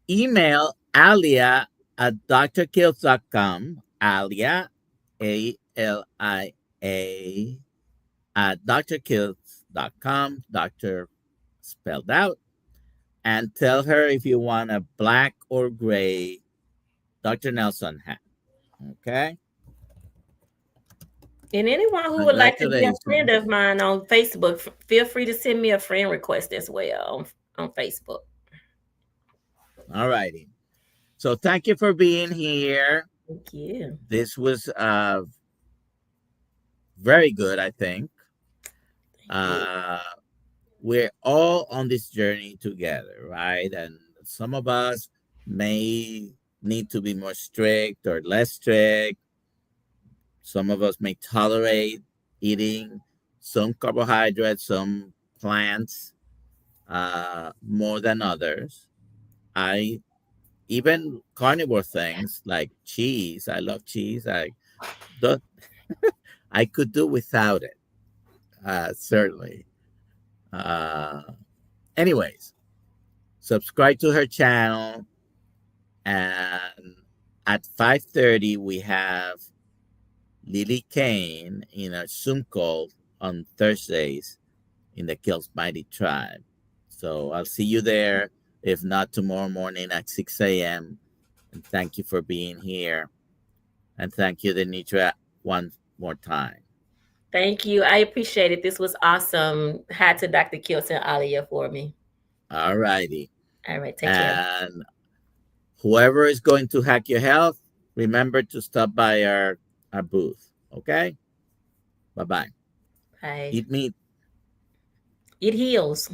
Speaker 1: Email Alia at drkiltz.com. Alia, ALIA, at drkiltz.com. Doctor spelled out. And tell her if you want a black or gray Dr. Nelson hat. Okay.
Speaker 2: And anyone who would like to be a friend
Speaker 1: Congratulations.
Speaker 2: of mine on Facebook, feel free to send me a friend request as well on Facebook.
Speaker 1: All righty. So thank you for being here.
Speaker 2: Thank you.
Speaker 1: This was very good, I think. We're all on this journey together, right? And some of us may need to be more strict or less strict. Some of us may tolerate eating some carbohydrates, some plants more than others. I even carnivore things like cheese. I love cheese. Don't, I could do without it, certainly. Uh, Anyways, subscribe to her channel, and at 5:30 we have Lily Kane in our Zoom call on Thursdays in the Kiltz Mighty Tribe. So I'll see you there, if not tomorrow morning at 6 a.m. And thank you for being here. And thank you, DeNitra, one more time.
Speaker 2: Thank you. I appreciate it. This was awesome. Hat to Dr. Kiltz and Alia for me.
Speaker 1: All righty.
Speaker 2: All right. Take care.
Speaker 1: And whoever is going to hack your health, remember to stop by our booth. Okay? Bye-bye.
Speaker 2: Bye.
Speaker 1: Eat meat.
Speaker 2: It heals.